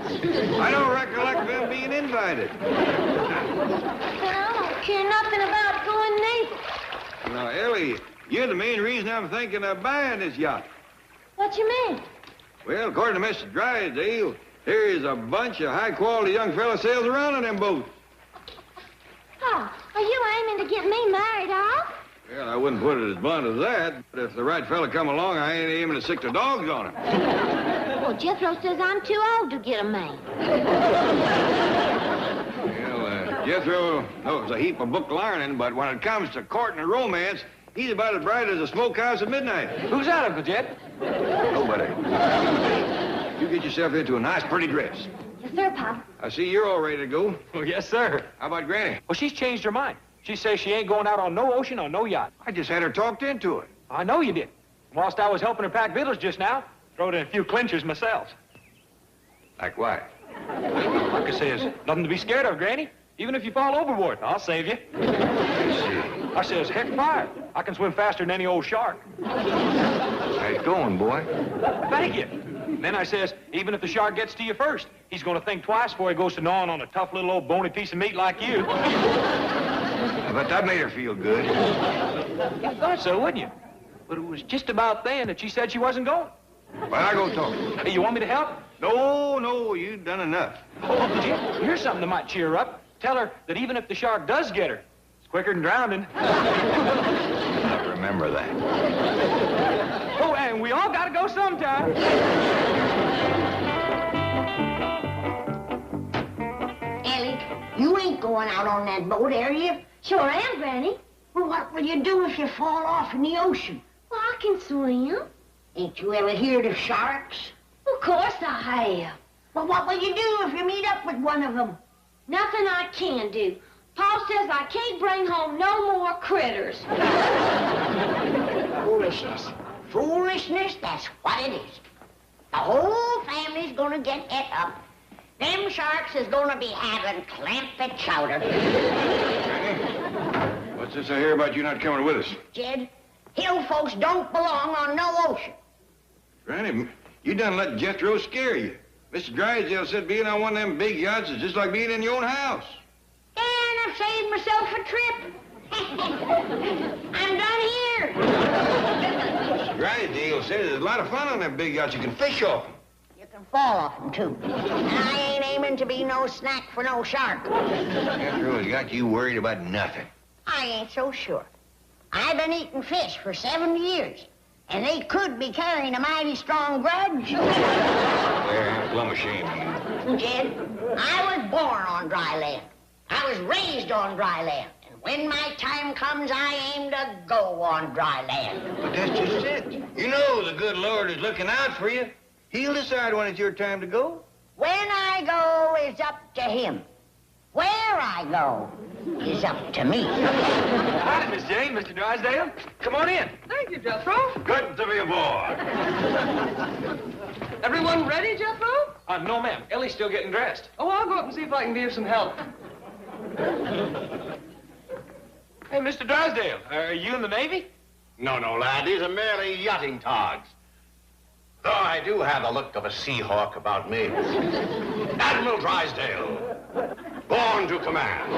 I don't recollect them being invited. Well, I don't care nothing about going neither. Now, Ellie, you're the main reason I'm thinking of buying this yacht. What you mean? Well, according to Mr. Drysdale, there's a bunch of high-quality young fellas sails around in them boats. Oh, are you aiming to get me married off? Well, I wouldn't put it as blunt as that, but if the right fella come along, I ain't aiming to sick the dogs on him. Well, Jethro says I'm too old to get a man. Well, Jethro knows a heap of book learning, but when it comes to courting and romance, he's about as bright as a smokehouse at midnight. Who's that, Uncle Jed? Nobody. You get yourself into a nice, pretty dress. Yes, sir, Pop. I see you're all ready to go. Oh, yes, sir. How about Granny? Well, she's changed her mind. She says she ain't going out on no ocean or no yacht. I just had her talked into it. I know you did. Whilst I was helping her pack victuals just now, throwed in a few clinchers myself. Like what? Like I says, nothing to be scared of, Granny. Even if you fall overboard, I'll save you. I says, heck fire. I can swim faster than any old shark. Nice going, boy. Thank you. Then I says, even if the shark gets to you first, he's going to think twice before he goes to gnawing on a tough little old bony piece of meat like you. But that made her feel good. You thought so, wouldn't you? But it was just about then that she said she wasn't going. Well, I go talk. Hey, you want me to help? No, you've done enough. Oh, Uncle Jim, here's something that might cheer her up. Tell her that even if the shark does get her, it's quicker than drowning. I remember that. Oh, and we all gotta go sometime. Ellie, you ain't going out on that boat, are you? Sure am, Granny. Well, what will you do if you fall off in the ocean? Well, I can swim. Ain't you ever heard of sharks? Of course I have. Well, what will you do if you meet up with one of them? Nothing I can do. Pa says I can't bring home no more critters. Foolishness. Foolishness, that's what it is. The whole family's gonna get et up. Them sharks is gonna be having clamped chowder. What's this I hear about you not coming with us? Jed, hill folks don't belong on no ocean. Granny, you done let Jethro scare you. Mr. Drysdale said being on one of them big yachts is just like being in your own house. And I've saved myself a trip. I'm done here. Mr. Drysdale said there's a lot of fun on them big yachts. You can fish off them. You can fall off them, too. And I ain't aiming to be no snack for no shark. Jethro has got you worried about nothing. I ain't so sure. I've been eating fish for 7 years, and they could be carrying a mighty strong grudge. There, I'm plumb ashamed of you. Jed, I was born on dry land. I was raised on dry land. And when my time comes, I aim to go on dry land. But that's just it. You know the good Lord is looking out for you. He'll decide when it's your time to go. When I go is up to him. Where I go is up to me. Howdy, Miss Jane, Mr. Drysdale. Come on in. Thank you, Jethro. Good to be aboard. Everyone ready, Jethro? No, ma'am. Ellie's still getting dressed. Oh, I'll go up and see if I can be of some help. Hey, Mr. Drysdale, are you in the Navy? No, lad. These are merely yachting togs. Though I do have the look of a sea hawk about me. Admiral Drysdale, born to command.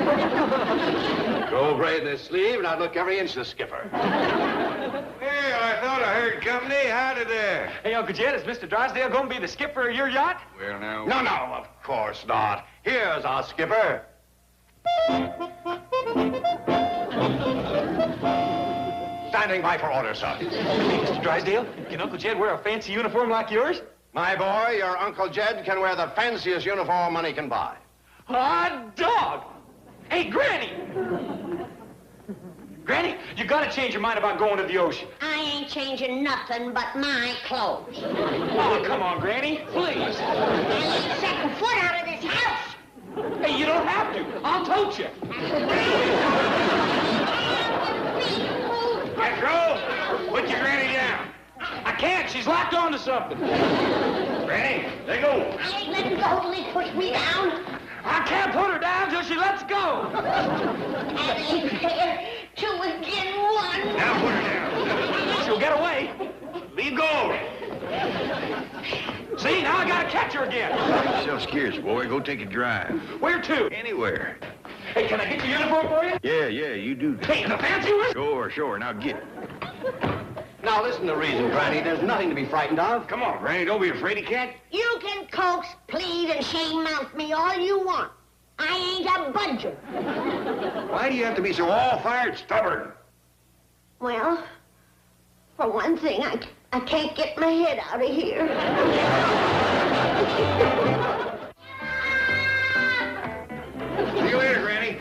Go braid this sleeve, and I'd look every inch the skipper. Hey, I thought I heard company. Howdy there. Hey, Uncle Jed, is Mr. Drysdale going to be the skipper of your yacht? Well, now... No, of course not. Here's our skipper. Standing by for orders, sir. Hey, Mr. Drysdale, can Uncle Jed wear a fancy uniform like yours? My boy, your Uncle Jed can wear the fanciest uniform money can buy. Hot dog! Hey, Granny! Granny, you gotta change your mind about going to the ocean. I ain't changing nothing but my clothes. Oh, come on, Granny, please. I ain't setting foot out of this house. Hey, you don't have to. I'll tote you. Jethro, put your granny down. I can't. She's locked onto something. Granny, let go. I ain't letting go till he push me down. I can't put her down till she lets go. I ain't fair. Two again one. Now put her down. She'll get away. Leave go. See? See, now I gotta catch her again. Don't be so scarce, boy. Go take a drive. Where to? Anywhere. Hey, can I get the uniform for you? Yeah, you do that. Hey, the fancy one? Sure. Now get it. Now listen to reason, Granny. There's nothing to be frightened of. Come on, Granny. Don't be afraid, cat. You can coax, plead, and shame-mouth me all you want. I ain't a budger. Why do you have to be so all-fired stubborn? Well, for one thing, I can't get my head out of here. See you later, Granny.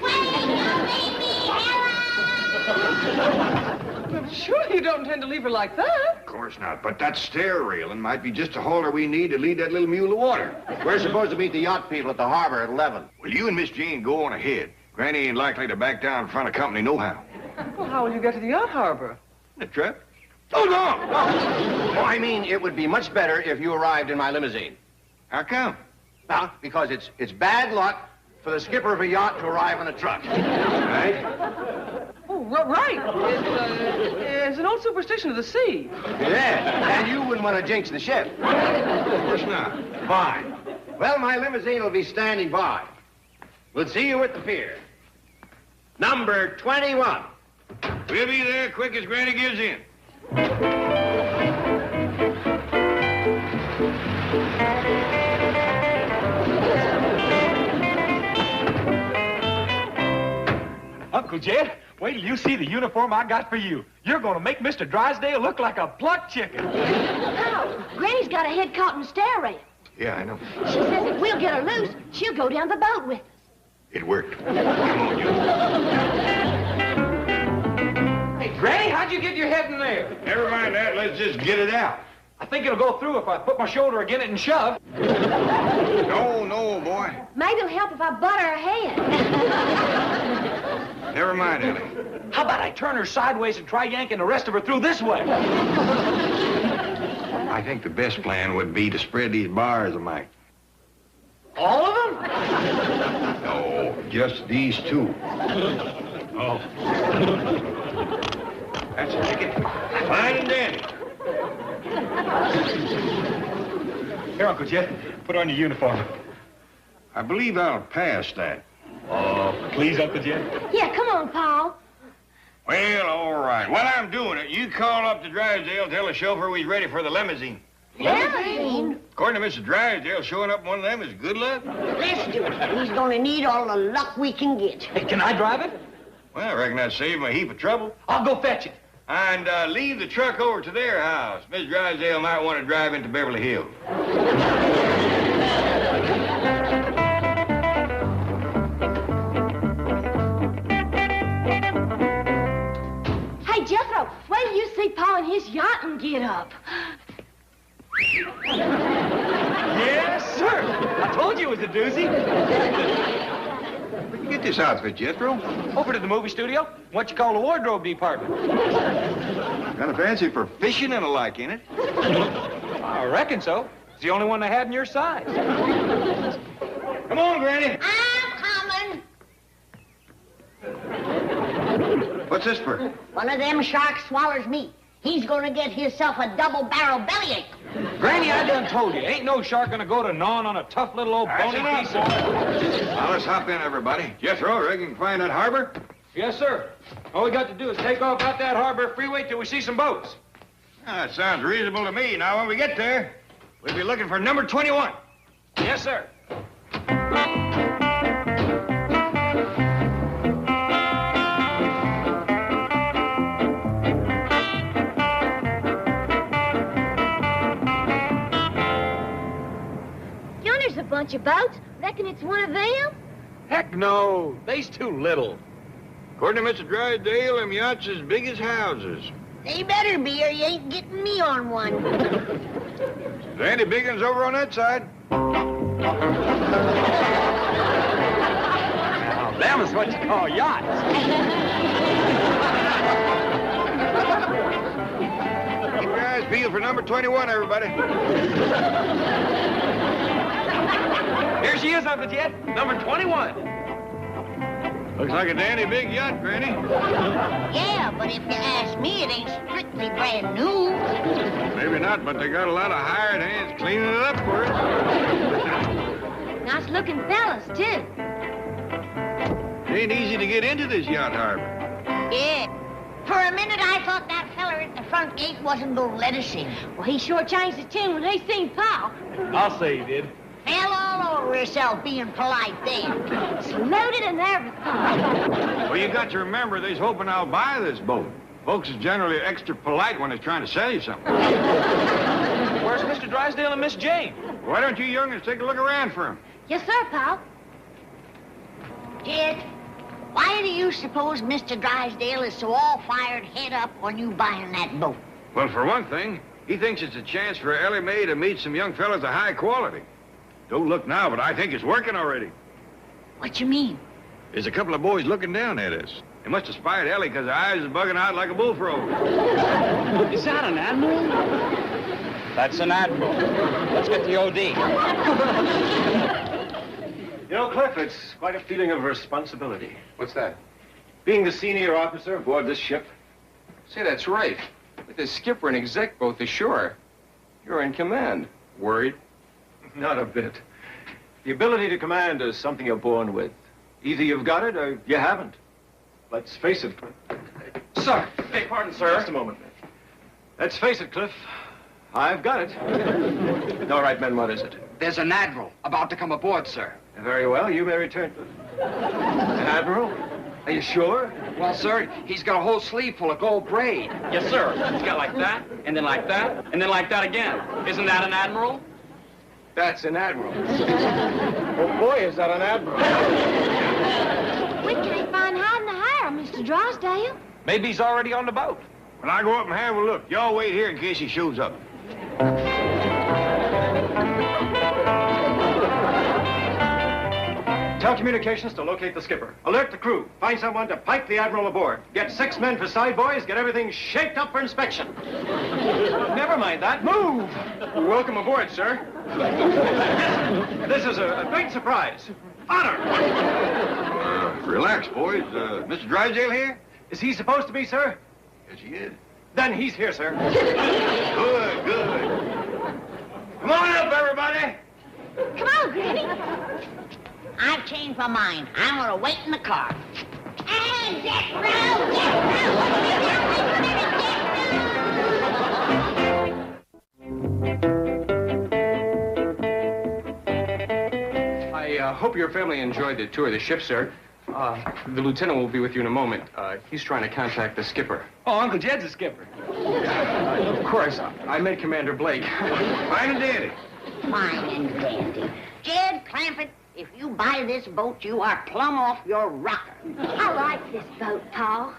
Sure you don't intend to leave her like that. Of course not, but that stair railing might be just the halter we need to lead that little mule to water. We're supposed to meet the yacht people at the harbor at 11. Well, you and Miss Jane go on ahead. Granny ain't likely to back down in front of company nohow. Well, how will you get to the yacht harbor? The trip? Oh, no! Oh, I mean, it would be much better if you arrived in my limousine. How come? Well, because it's bad luck for the skipper of a yacht to arrive in a truck. Right? Oh, right. It's an old superstition of the sea. Yeah, and you wouldn't want to jinx the ship. Of course not. Fine. Well, my limousine will be standing by. We'll see you at the pier. Number 21. We'll be there quick as Granny gives in. Uncle Jed, wait till you see the uniform I got for you. You're gonna make Mr. Drysdale look like a plucked chicken. How? Granny's got her head caught in the stair rail. Yeah, I know. She says if we'll get her loose, she'll go down the boat with us. It worked. Come on, you. Hey, Granny, how'd you get your head in there? Never mind that. Let's just get it out. I think it'll go through if I put my shoulder against it and shove. No, boy. Maybe it'll help if I butter her head. Never mind, Ellie. How about I turn her sideways and try yanking the rest of her through this way? I think the best plan would be to spread these bars a mite. All of them? No, just these two. Oh. That's a ticket. Fine and dandy. Here, Uncle Jed, put on your uniform. I believe I'll pass that. Oh, please, Uncle Jed. Yeah, come on, Paul. Well, all right. While I'm doing it, you call up to Drysdale, tell the chauffeur he's ready for the limousine. Limousine? According to Mr. Drysdale, showing up in one of them is good luck. Let's do it. He's gonna need all the luck we can get. Hey, can I drive it? Well, I reckon I'd save him a heap of trouble. I'll go fetch it. And leave the truck over to their house. Miss Drysdale might want to drive into Beverly Hills. Hey, Jethro, wait till you see Paul in his yacht and get up. Yes, sir. I told you it was a doozy. Where'd you get this outfit, Jethro? Over to the movie studio. What you call the wardrobe department. Got a fancy for fishing and a like in it. I reckon so. It's the only one they had in your size. Come on, Granny. I'm coming. What's this for? One of them sharks swallows me. He's gonna get himself a double-barrel bellyache. Granny, I done told you, ain't no shark gonna go to gnawing on a tough little old That's bony enough, piece boy. of... Now, let's hop in, everybody. Jethro, reckon you can find that harbor? Yes, sir. All we got to do is take off out that harbor freeway till we see some boats. That sounds reasonable to me. Now, when we get there, we'll be looking for number 21. Yes, sir. Yonder's a bunch of boats. Reckon it's one of them? Heck no. They's too little. According to Mr. Drysdale, them yachts as big as houses. They better be, or you ain't getting me on one. There ain't any big ones over on that side. Now, them is what you call yachts. Keep your eyes peeled for number 21, everybody. Here she is, Uncle Jed. Number 21. Looks like a dandy big yacht, Granny. Yeah, but if you ask me, it ain't strictly brand new. Maybe not, but they got a lot of hired hands cleaning it up for it. Nice-looking fellas, too. It ain't easy to get into this yacht harbor. Yeah. For a minute, I thought that feller at the front gate wasn't going to let us in. Well, he sure changed his tune when he seen Pa. I'll say he did. Fell all over herself being polite then. Saluted and everything. Well, you got to remember, they's hoping I'll buy this boat. Folks is generally extra polite when they're trying to sell you something. Where's Mr. Drysdale and Miss Jane? Why don't you youngins take a look around for 'em? Yes, sir, Pa. Jed, why do you suppose Mr. Drysdale is so all-fired head up on you buying that boat? Well, for one thing, he thinks it's a chance for Ellie Mae to meet some young fellas of high quality. Don't look now, but I think it's working already. What you mean? There's a couple of boys looking down at us. They must have spied Ellie because her eyes is bugging out like a bullfrog. Is that an admiral? That's an admiral. Let's get the OD. You know, Cliff, it's quite a feeling of responsibility. What's that? Being the senior officer aboard this ship. Say, that's right. With the skipper and exec both ashore, you're in command. Worried? Not a bit. The ability to command is something you're born with. Either you've got it or you haven't. Let's face it. Sir! Beg pardon, sir. Just a moment. Let's face it, Cliff. I've got it. All right, men, what is it? There's an admiral about to come aboard, sir. Very well, you may return. An admiral? Are you sure? Well, sir, he's got a whole sleeve full of gold braid. Yes, sir. It's got like that, and then like that, and then like that again. Isn't that an admiral? That's an admiral. Oh, boy, is that an admiral. We can't find hide in the hair, Mr. Drysdale. Maybe he's already on the boat. Well, I'll go up and have a look. Y'all wait here in case he shows up. Tell communications to locate the skipper. Alert the crew. Find someone to pipe the admiral aboard. Get 6 men for side boys. Get everything shaped up for inspection. Never mind that. Move! Welcome aboard, sir. This is a great surprise. Honor! Relax, boys. Mr. Drysdale here? Is he supposed to be, sir? Yes, he is. Then he's here, sir. Good, good. Come on up, everybody. Come on, Granny. I've changed my mind. I'm going to wait in the car. Hey, get round, I hope your family enjoyed the tour of the ship, sir. The lieutenant will be with you in a moment. He's trying to contact the skipper. Oh, Uncle Jed's a skipper. Of course, I met Commander Blake. Fine and dandy. Fine and dandy. Jed Clampett, if you buy this boat, you are plumb off your rocker. I like this boat, Pa.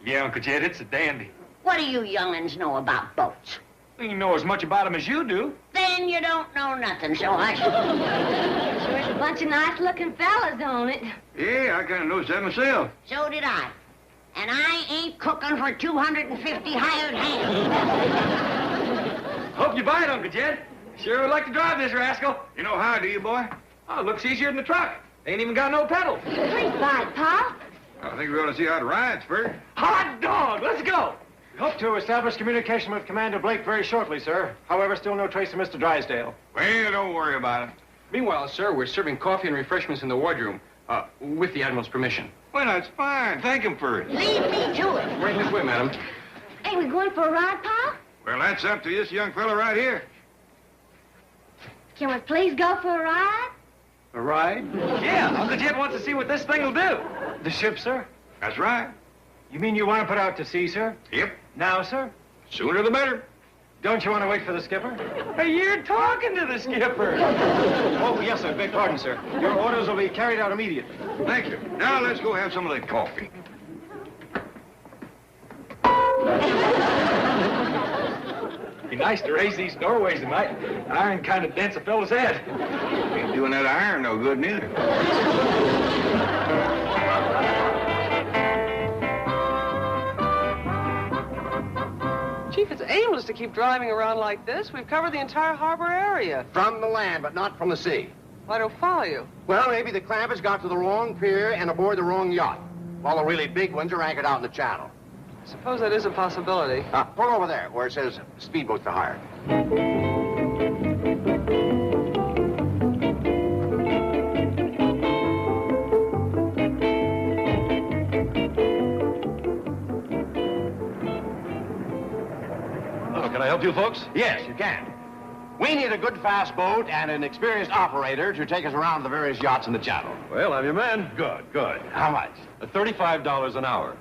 Yeah, Uncle Jed, it's a dandy. What do you young'uns know about boats? You know as much about him as you do. Then you don't know nothing, so I should. Sure is a bunch of nice-looking fellas on it. Yeah, I kind of noticed that myself. So did I. And I ain't cooking for 250 hired hands. Hope you buy it, Uncle Jed. Sure would like to drive this rascal. You know how, do you, boy? Oh, it looks easier than the truck. Ain't even got no pedals. Please buy it, Pa. I think we ought to see how it rides first. Hot dog, let's go. We hope to establish communication with Commander Blake very shortly, sir. However, still no trace of Mr. Drysdale. Well, don't worry about it. Meanwhile, sir, we're serving coffee and refreshments in the wardroom, with the Admiral's permission. Well, that's fine. Thank him for it. Lead me to it. Right this way, madam. Ain't we going for a ride, Pa? Well, that's up to this young fella right here. Can we please go for a ride? A ride? Yeah, Uncle Jed wants to see what this thing will do. The ship, sir? That's right. You mean you want to put out to sea, sir? Yep. Now, sir? Sooner the better. Don't you want to wait for the skipper? Hey, you're talking to the skipper. Oh, yes, sir. Beg pardon, sir. Your orders will be carried out immediately. Thank you. Now let's go have some of that coffee. Be nice to raise these doorways tonight. Iron kind of dents a fellow's head. Ain't doing that iron no good neither. Chief, it's aimless to keep driving around like this. We've covered the entire harbor area. From the land, but not from the sea. I don't follow you. Well, maybe the Clampets got to the wrong pier and aboard the wrong yacht, while the really big ones are anchored out in the channel. I suppose that is a possibility. Pull over there, where it says speedboats to hire. help you folks? Yes, you can. We need a good fast boat and an experienced operator to take us around the various yachts in the channel. Well, I'm your man. Good, good. How much? $35 an hour.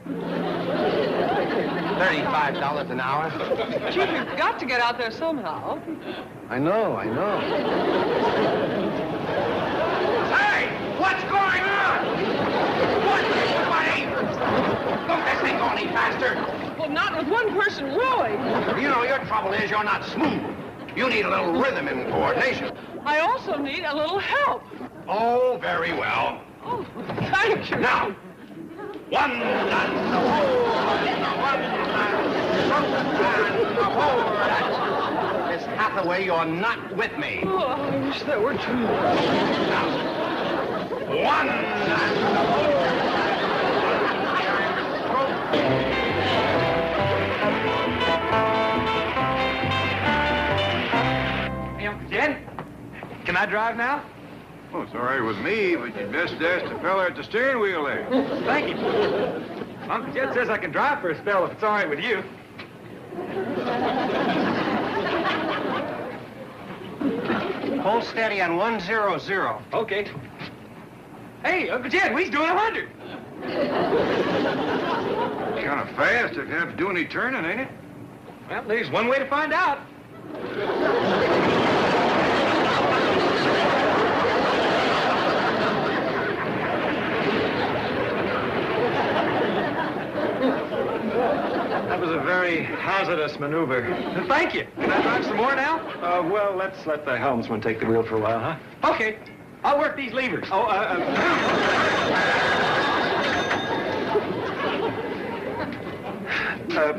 $35 an hour? Chief, you've got to get out there somehow. I know. Hey! What's going on? What? Don't this thing go any faster? Well, not with one person rowing. You know, your trouble is you're not smooth. You need a little rhythm and coordination. I also need a little help. Oh, very well. Oh, thank you. Now, one and a forward. Miss Hathaway, you're not with me. Oh, I wish that were true. Now, one and a Hey, Uncle Jed, can I drive now? Oh, it's all right with me, but you'd best ask the fella at the steering wheel there. Thank you. Uncle Jed says I can drive for a spell if it's all right with you. Hold steady on 100. Okay. Hey, Uncle Jed, we's doing 100. Kind of fast if you have to do any turning, ain't it? Well, there's one way to find out. That was a very hazardous maneuver. Thank you. Can I drive some more now? Well, let's let the helmsman take the wheel for a while, huh? Okay. I'll work these levers.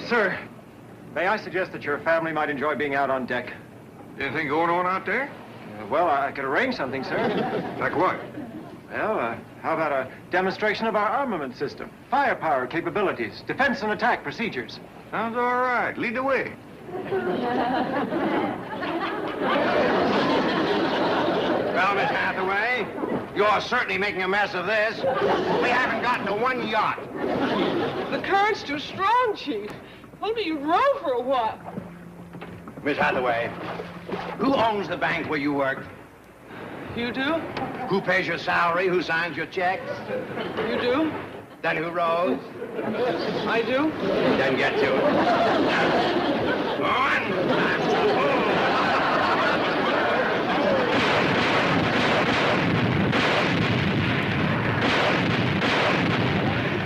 Sir, may I suggest that your family might enjoy being out on deck? Anything going on out there? Well, I could arrange something, sir. Like what? Well, how about a demonstration of our armament system? Firepower capabilities, defense and attack procedures. Sounds all right. Lead the way. Well, Miss Hathaway, you're certainly making a mess of this. We haven't gotten to one yacht. The current's too strong, Chief. Maybe you row for a while. Miss Hathaway, who owns the bank where you work? You do? Who pays your salary? Who signs your checks? You do? Then who rows? I do? Then get to it. One.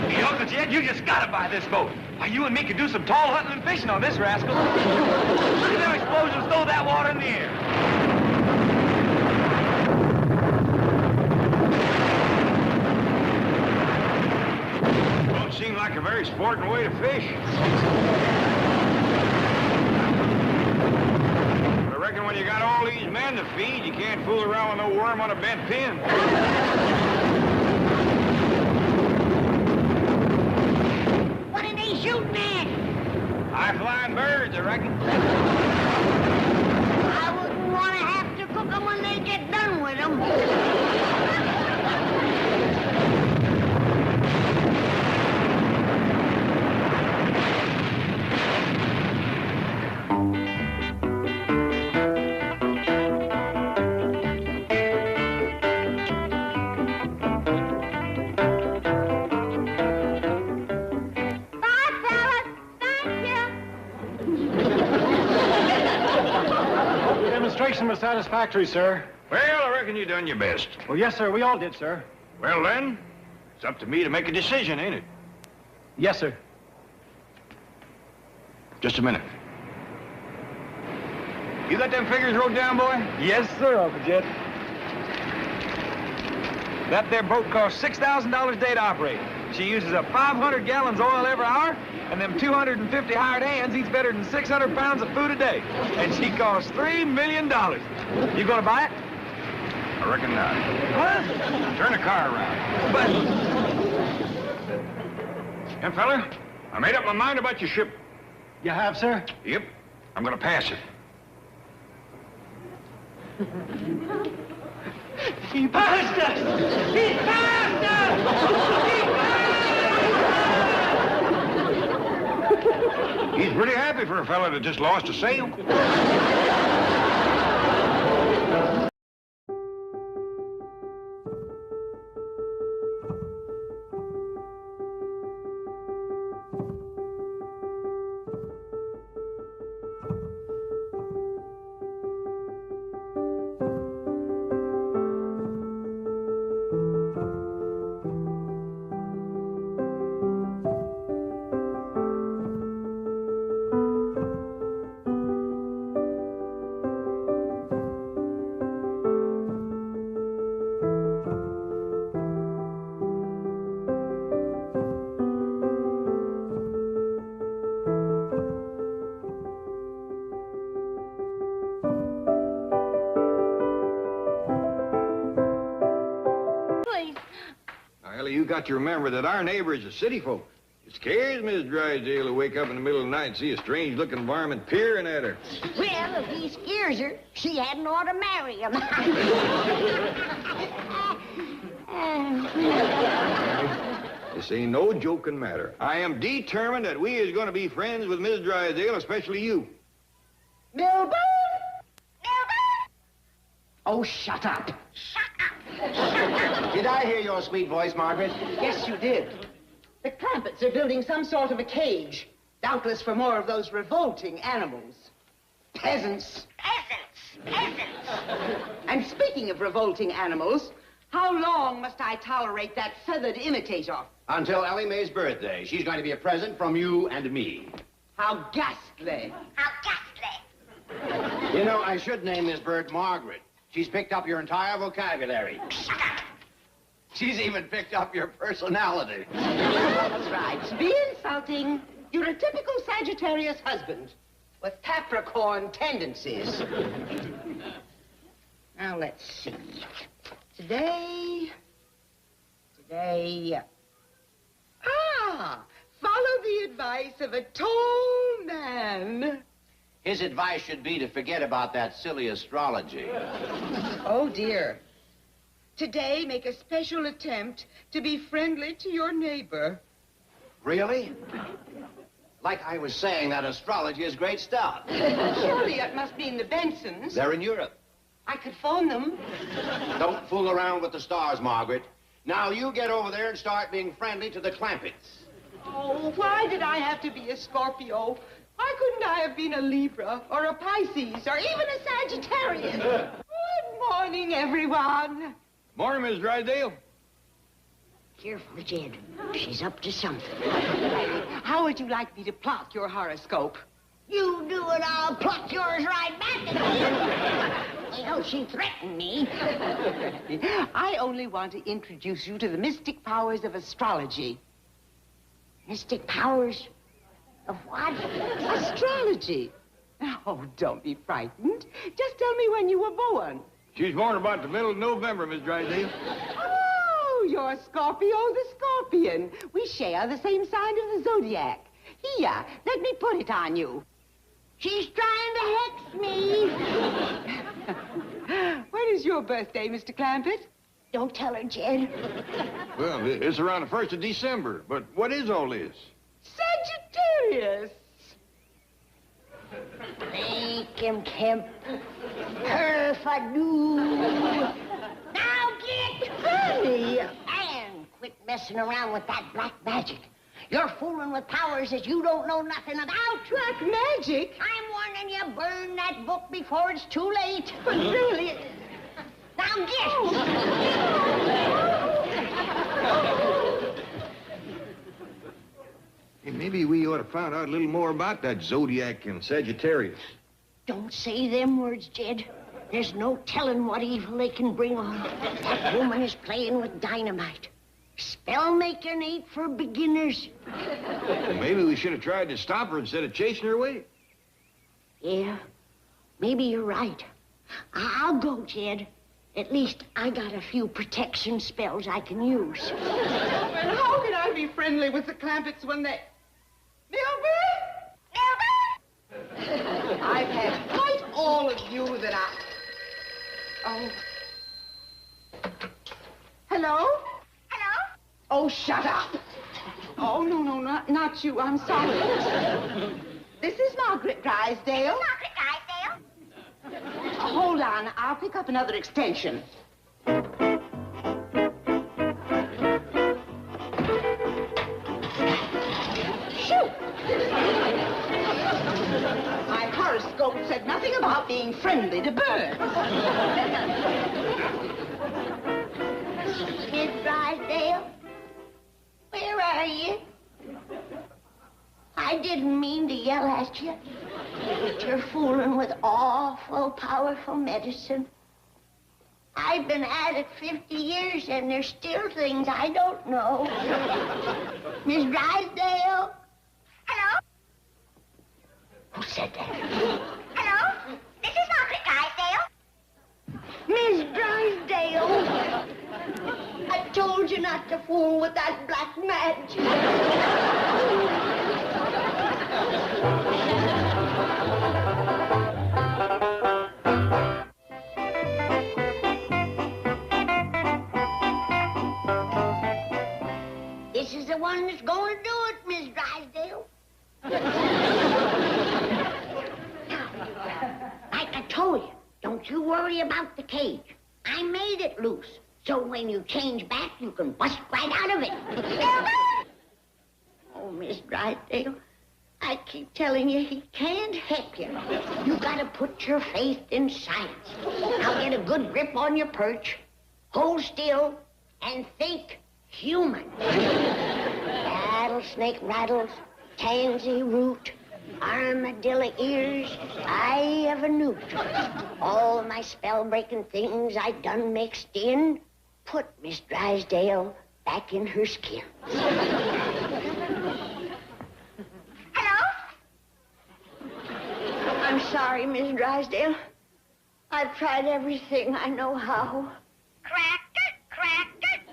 Hey, Uncle Jed, you just gotta buy this boat. Why, you and me could do some tall hunting and fishing on this rascal. Look at them explosions throw that water in the air. Don't seem like a very sporting way to fish. But I reckon when you got all these men to feed, you can't fool around with no worm on a bent pin. What are they shooting at? High-flying birds, I reckon. I wouldn't want to have to cook them when they get done with them. Bye, fellas. Thank you. The demonstration was satisfactory, sir. Well, I reckon you done your best. Well, yes, sir. We all did, sir. Well, then, it's up to me to make a decision, ain't it? Yes, sir. Just a minute. You got them figures wrote down, boy? Yes, sir, Uncle Jed. That there boat costs $6,000 a day to operate. She uses up 500 gallons oil every hour, and them 250 hired hands eats better than 600 pounds of food a day. And she costs $3 million. You gonna buy it? I reckon not. What? Turn the car around. But... Young fella, I made up my mind about your ship. You have, sir? Yep, I'm gonna pass it. He passed us! He passed us! He passed us! He's pretty happy for a fella that just lost a sale. You got to remember that our neighbor is a city folk. It scares Miss Drysdale to wake up in the middle of the night and see a strange-looking varmint peering at her. Well, if he scares her, she hadn't ought to marry him. This ain't no joking matter. I am determined that we is going to be friends with Miss Drysdale, especially you. Milburn! Milburn! Oh, shut up. Shut up! Did I hear your sweet voice, Margaret? Yes, you did. The Clampetts are building some sort of a cage, doubtless for more of those revolting animals. Peasants. Peasants! And speaking of revolting animals, how long must I tolerate that feathered imitator? Until Ellie Mae's birthday. She's going to be a present from you and me. How ghastly. How ghastly! You know, I should name this bird Margaret. She's picked up your entire vocabulary. Shut up! She's even picked up your personality. That's right. Be insulting. You're a typical Sagittarius husband with Capricorn tendencies. Now, let's see. Today... follow the advice of a tall man. His advice should be to forget about that silly astrology. Oh, dear. Today, make a special attempt to be friendly to your neighbor. Really? Like I was saying, that astrology is great stuff. Surely that must mean the Bensons. They're in Europe. I could phone them. Don't fool around with the stars, Margaret. Now you get over there and start being friendly to the Clampetts. Oh, why did I have to be a Scorpio? Why couldn't I have been a Libra or a Pisces or even a Sagittarius? Good morning, everyone. Morning, Miss Drysdale. Careful, Jed. She's up to something. How would you like me to plot your horoscope? You do it, I'll pluck yours right back at you. You know, she threatened me. I only want to introduce you to the mystic powers of astrology. Mystic powers of what? Astrology. Oh, don't be frightened. Just tell me when you were born. She's born about the middle of November, Miss Drysdale. Oh, you're Scorpio the Scorpion. We share the same sign of the zodiac. Here, let me put it on you. She's trying to hex me. When is your birthday, Mr. Clampett? Don't tell her, Jed. Well, it's around the 1st of December, but what is all this? Sagittarius. Kim Kemp. Perfadoo. Now get honey and quit messing around with that black magic. You're fooling with powers that you don't know nothing about. Black magic? I'm warning you, burn that book before it's too late. But really... Now get. Hey, maybe we ought to find out a little more about that Zodiac and Sagittarius. Don't say them words, Jed. There's no telling what evil they can bring on. That woman is playing with dynamite. Spell making ain't for beginners. Well, maybe we should have tried to stop her instead of chasing her away. Yeah, maybe you're right. I'll go, Jed. At least I got a few protection spells I can use. Well, how can I be friendly with the Clampetts when they... Milburn! Milburn! I've had quite all of you that I... Oh. Hello? Hello? Oh, shut up. Oh, no, not you. I'm sorry. This is Margaret Drysdale. Hold on, I'll pick up another extension. Shoot! My horoscope said nothing about being friendly to birds. Miss Drysdale, where are you? I didn't mean to yell at you, but you're fooling with awful powerful medicine. I've been at it 50 years, and there's still things I don't know. Miss Drysdale? Hello? Who said that? Hello? This is Margaret Drysdale. Miss Drysdale! I told you not to fool with that black magic. This is the one that's going to do it, Miss Drysdale. Like I told you, don't you worry about the cage. I made it loose, so when you change back, you can bust right out of it. Oh, Miss Drysdale, I keep telling you he can't help you. You gotta put your faith in science. Now get a good grip on your perch, hold still, and think human. Rattlesnake rattles, tansy root, armadillo ears, eye of a newt. All my spell-breaking things I done mixed in, put Miss Drysdale back in her skin. Hello? I'm sorry, Miss Drysdale. I've tried everything I know how. Cracker, cracker.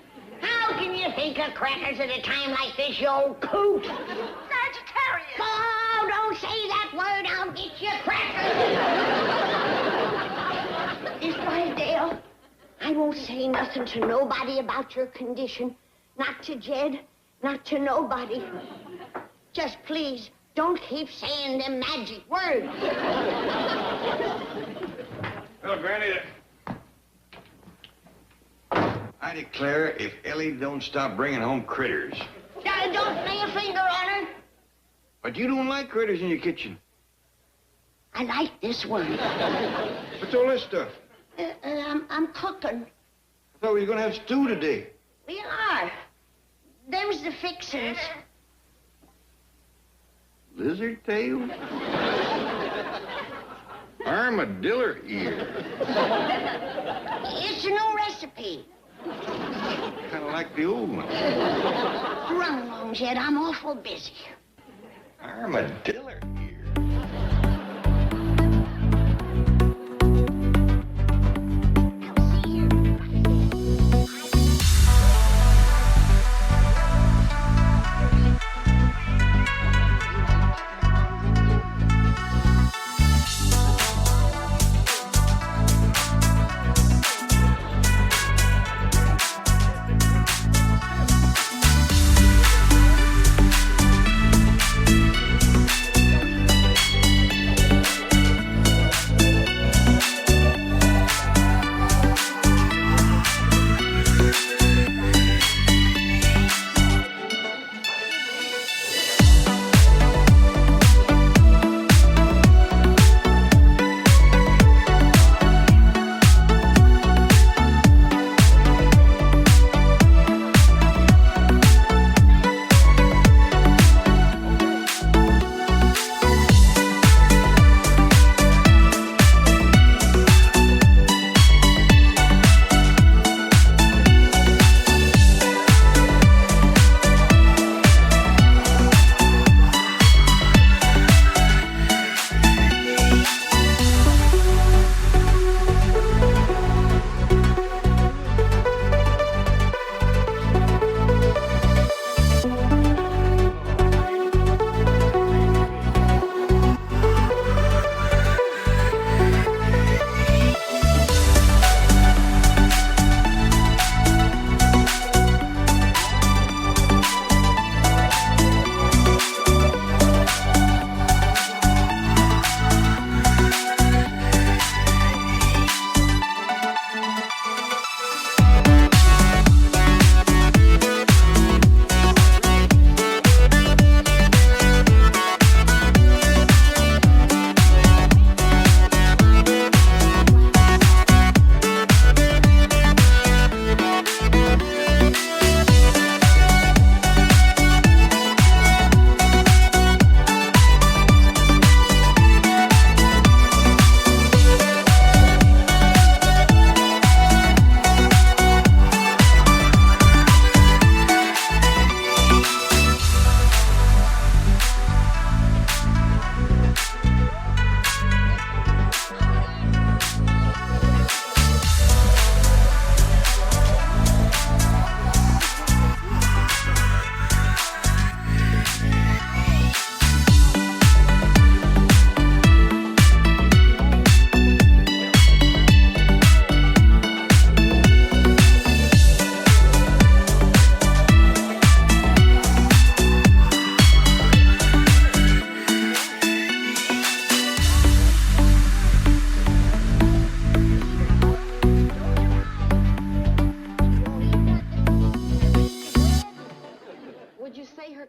How can you think of crackers at a time like this, you old coot? Sagittarius. Oh, don't say that word. I'll get you crackers. Miss Drysdale, I won't say nothing to nobody about your condition. Not to Jed, not to nobody. Just please, don't keep saying them magic words. Well, Granny, I declare if Ellie don't stop bringing home critters. Don't lay a finger on her. But you don't like critters in your kitchen. I like this one. What's all this stuff? I'm cooking. I thought we were going to have stew today. We are. Them's the fixins. Lizard tail? Armadillo ear. It's a new recipe. Kind of like the old one. Run along, Jed. I'm awful busy. Armadillo ear. Now, see here.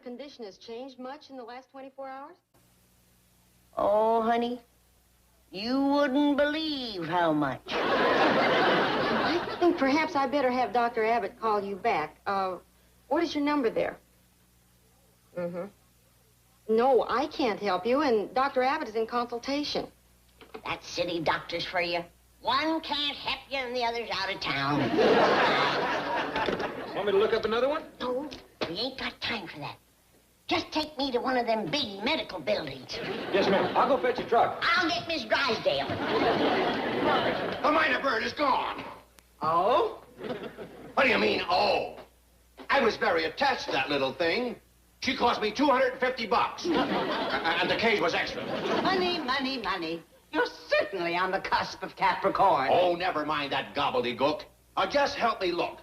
condition has changed much in the last 24 hours? Oh, honey, you wouldn't believe how much. I think perhaps I better have Dr. Abbott call you back. What is your number there? Mm-hmm. No, I can't help you, and Dr. Abbott is in consultation. That's city doctors for you. One can't help you and the other's out of town. Want me to look up another one? No, we ain't got time for that. Just take me to one of them big medical buildings. Yes, ma'am. I'll go fetch a truck. I'll get Miss Drysdale. The minor bird is gone. Oh? What do you mean, oh? I was very attached to that little thing. She cost me $250. And the cage was extra. Money, money, money. You're certainly on the cusp of Capricorn. Oh, never mind that gobbledygook. Just help me look.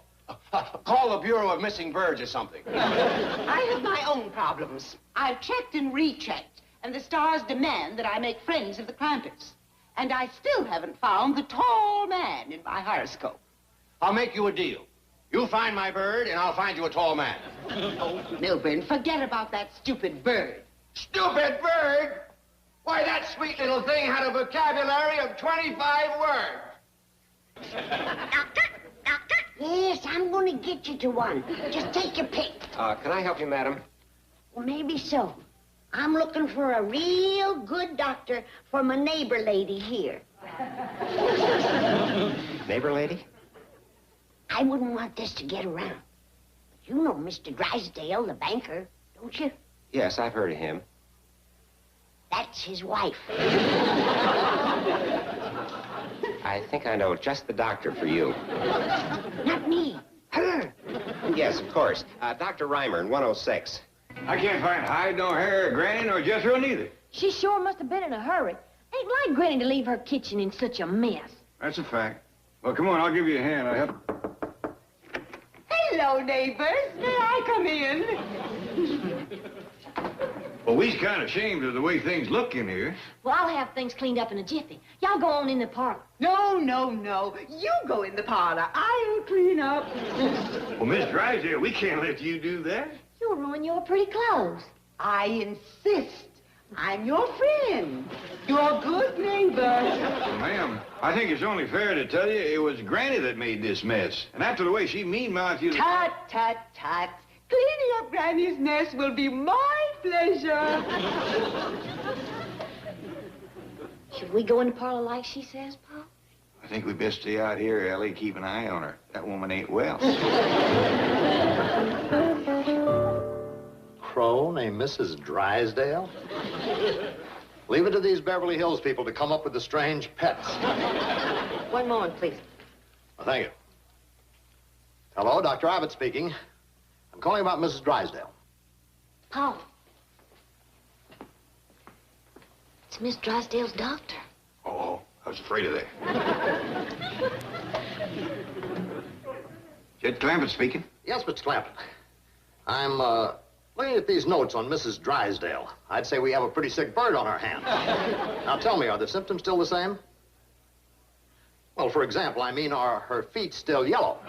Call the Bureau of Missing Birds or something. I have my own problems. I've checked and rechecked, and the stars demand that I make friends of the Clampetts. And I still haven't found the tall man in my horoscope. I'll make you a deal. You find my bird, and I'll find you a tall man. Oh, Milburn, forget about that stupid bird. Stupid bird? Why, that sweet little thing had a vocabulary of 25 words. Doctor? Yes, I'm going to get you to one. Just take your pick. Can I help you, madam? Well, maybe so. I'm looking for a real good doctor for my neighbor lady here. Neighbor lady? I wouldn't want this to get around. But you know Mr. Drysdale, the banker, don't you? Yes, I've heard of him. That's his wife. I think I know just the doctor for you. Not me. Her. Yes, of course. Dr. Reimer in 106. I can't find hide nor hair, Granny, nor Jethro neither. She sure must have been in a hurry. Ain't like Granny to leave her kitchen in such a mess. That's a fact. Well, come on, I'll give you a hand. I'll help. Hello, neighbors. May I come in? Well, we's kind of ashamed of the way things look in here. Well, I'll have things cleaned up in a jiffy. Y'all go on in the parlor. No, no, no. You go in the parlor. I'll clean up. Well, Miss Drysdale, we can't let you do that. You'll ruin your pretty clothes. I insist. I'm your friend. Your good neighbor. Well, ma'am, I think it's only fair to tell you it was Granny that made this mess. And after the way she mean-mouthed you... Tut, tut, tut. Cleaning up Granny's mess will be my pleasure. Should we go in the parlor like she says, Pa? I think we best stay out here, Ellie. Keep an eye on her. That woman ain't well. Crow named Mrs. Drysdale? Leave it to these Beverly Hills people to come up with the strange pets. One moment, please. Well, thank you. Hello, Dr. Abbott speaking. I'm calling about Mrs. Drysdale. Pa. It's Miss Drysdale's doctor. Oh, I was afraid of that. Jed Clampett speaking. Yes, Mr. Clampett. I'm, looking at these notes on Mrs. Drysdale. I'd say we have a pretty sick bird on our hands. Now, tell me, are the symptoms still the same? Well, for example, I mean, are her feet still yellow?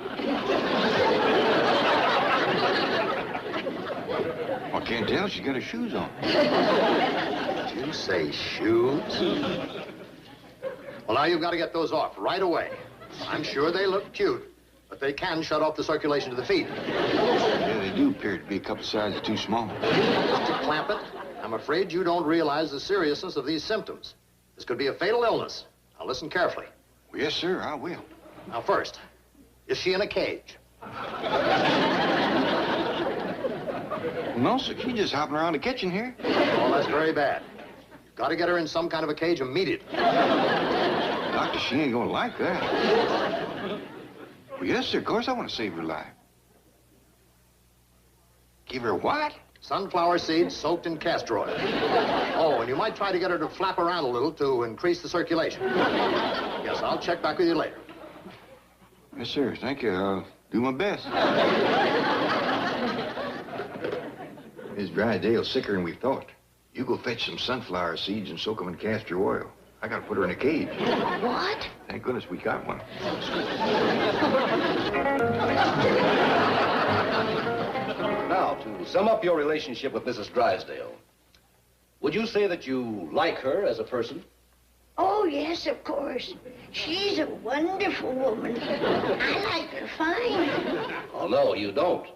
I can't tell. She's got her shoes on. Did you say shoes? Well, now you've got to get those off right away. I'm sure they look cute, but they can shut off the circulation to the feet. Yeah, they do appear to be a couple sizes too small. Mr. Clampett, I'm afraid you don't realize the seriousness of these symptoms. This could be a fatal illness. Now, listen carefully. Well, yes, sir, I will. Now, first, is she in a cage? No, sir, she's just hopping around the kitchen here. Oh, that's very bad. You've got to get her in some kind of a cage immediately. Doctor, she ain't gonna like that. Well, yes, sir, of course I want to save her life. Give her what? Sunflower seeds soaked in castor oil. Oh, and you might try to get her to flap around a little to increase the circulation. Yes, I'll check back with you later. Yes, sir, thank you. I'll do my best. Miss Drysdale's sicker than we thought. You go fetch some sunflower seeds and soak them in castor oil. I gotta put her in a cage. What? Thank goodness we got one. Now, to sum up your relationship with Mrs. Drysdale, would you say that you like her as a person? Oh, yes, of course. She's a wonderful woman. I like her fine. Oh, no, you don't.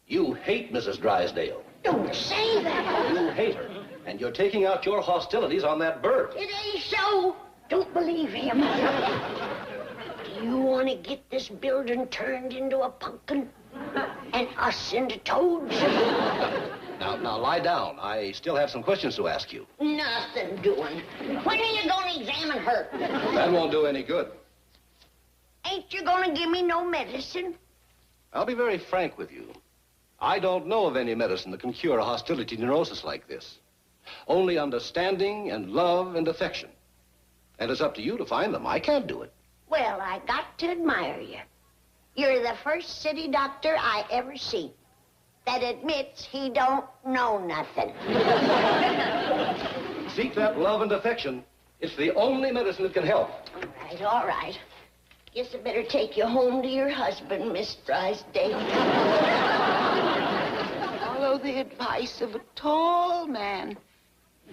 You hate Mrs. Drysdale. Don't say that. You hate her, and you're taking out your hostilities on that bird. It ain't so. Don't believe him. Do you want to get this building turned into a pumpkin and us into toads? Now, lie down. I still have some questions to ask you. Nothing doing. When are you going to examine her? That won't do any good. Ain't you going to give me no medicine? I'll be very frank with you. I don't know of any medicine that can cure a hostility neurosis like this. Only understanding and love and affection. And it's up to you to find them. I can't do it. Well, I got to admire you. You're the first city doctor I ever seen that admits he don't know nothing. Seek that love and affection. It's the only medicine that can help. All right. Guess I better take you home to your husband, Miss Drysdale. Follow the advice of a tall man.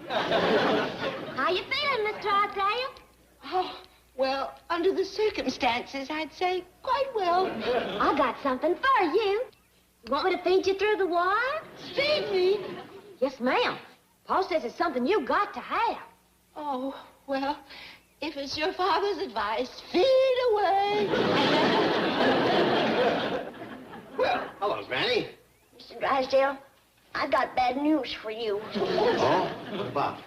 How you feeling, Miss Drysdale? Oh, well, under the circumstances, I'd say quite well. I got something for you. You want me to feed you through the wire? Feed me? Yes, ma'am. Paul says it's something you got to have. Oh, well, if it's your father's advice, feed away. Well, hello, Granny. Mr. Drysdale, I got bad news for you. Oh? What about?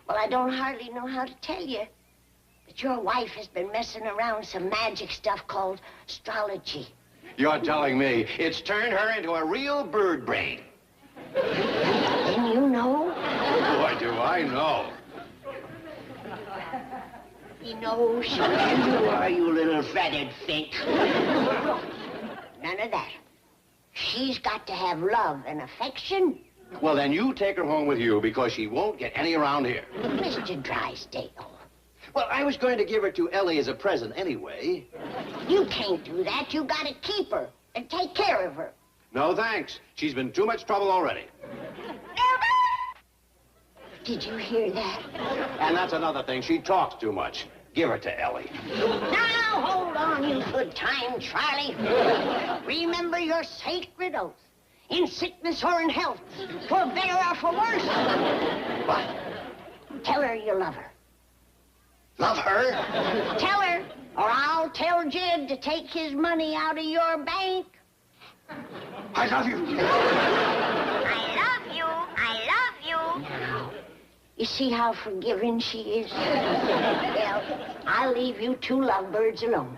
Well, I don't hardly know how to tell you. But your wife has been messing around with some magic stuff called astrology. You're telling me it's turned her into a real bird brain. Then you know? Boy, do I know. He knows. You are, you little fatted fink. None of that. She's got to have love and affection. Well, then you take her home with you because she won't get any around here. Mr. Drysdale. Well, I was going to give her to Ellie as a present anyway. You can't do that. You got to keep her and take care of her. No, thanks. She's been too much trouble already. Did you hear that? And that's another thing. She talks too much. Give her to Ellie. Now, hold on, you good time, Charlie. Remember your sacred oath. In sickness or in health, for better or for worse. What? Tell her you love her. Love her? Tell her, or I'll tell Jed to take his money out of your bank. I love you. I love you. I love you. Now, you see how forgiving she is? Well, I'll leave you two lovebirds alone.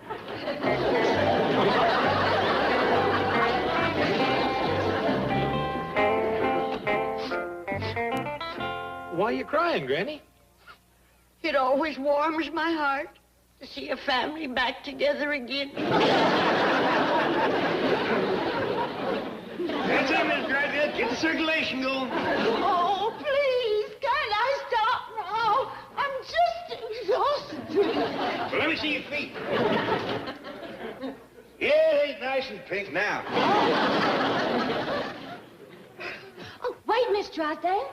Why are you crying, Granny? It always warms my heart to see a family back together again. That's it, Miss Drysdale. Get the circulation going. Oh, please, can't I stop now? I'm just exhausted. Well, let me see your feet. Yeah, they's nice and pink now. Oh, wait, Miss Drysdale.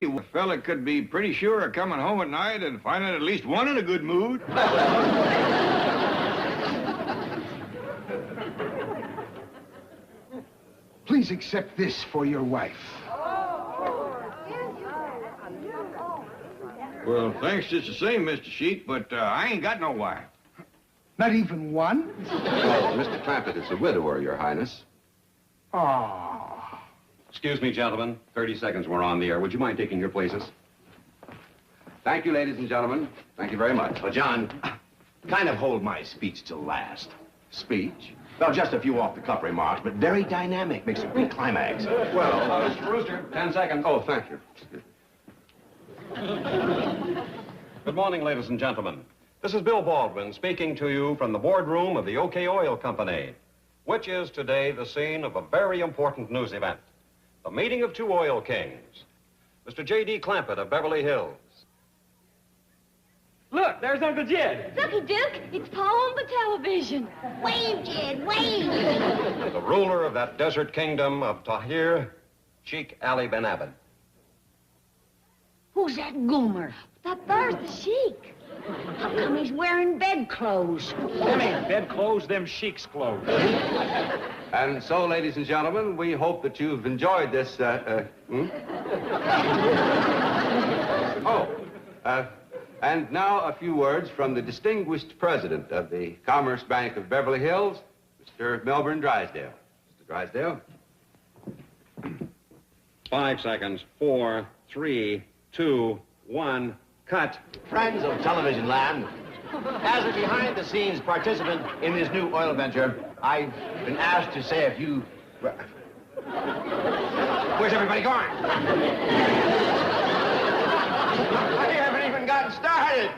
A fella could be pretty sure of coming home at night and finding at least one in a good mood. Please accept this for your wife. Well, thanks just the same, Mr. Sheep, but I ain't got no wife. Not even one? Well, Mr. Clampett is a widower, Your Highness. Oh. Excuse me, gentlemen. 30 seconds we're on the air. Would you mind taking your places? Thank you, ladies and gentlemen. Thank you very much. Well, John, kind of hold my speech till last. Speech? Well, just a few off-the-cuff remarks, but very dynamic. Makes a great climax. Well, Mr. Brewster, 10 seconds. Oh, thank you. Good morning, ladies and gentlemen. This is Bill Baldwin speaking to you from the boardroom of the OK Oil Company, which is today the scene of a very important news event. The meeting of two oil kings. Mr. J.D. Clampett of Beverly Hills. Look, there's Uncle Jed. Looky, Duke, it's Pa on the television. Wave, Jed, wave. The ruler of that desert kingdom of Tahir, Sheikh Ali bin Abed. Who's that goomer? That there's the Sheik. How come he's wearing bedclothes? Them ain't bedclothes, them Sheik's clothes. And so, ladies and gentlemen, we hope that you've enjoyed this, and now a few words from the distinguished president of the Commerce Bank of Beverly Hills, Mr. Melbourne Drysdale. Mr. Drysdale. 5 seconds. 4, 3, 2, 1, cut. Friends of television land, as a behind-the-scenes participant in this new oil venture, I've been asked to say a few... Where's everybody going? I haven't even gotten started.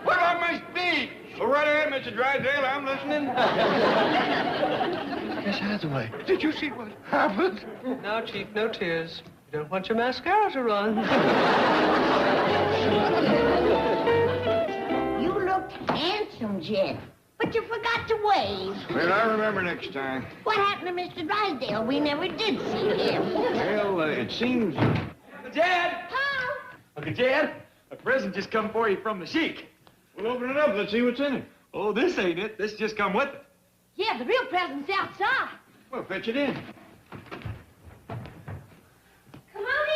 What about my speech? Go right ahead, Mr. Drysdale. I'm listening. Miss Hathaway, did you see what happened? Now, Chief, no tears. You don't want your mascara to run. You looked handsome, Jed, but you forgot to wave. Well, I remember next time. What happened to Mr. Drysdale? We never did see him. Well, it seems... Uncle Jed! Pa! Uncle Jed, a present just come for you from the Sheik. We'll open it up. Let's see what's in it. Oh, this ain't it. This just come with it. Yeah, the real present's outside. Well, fetch it in. Come on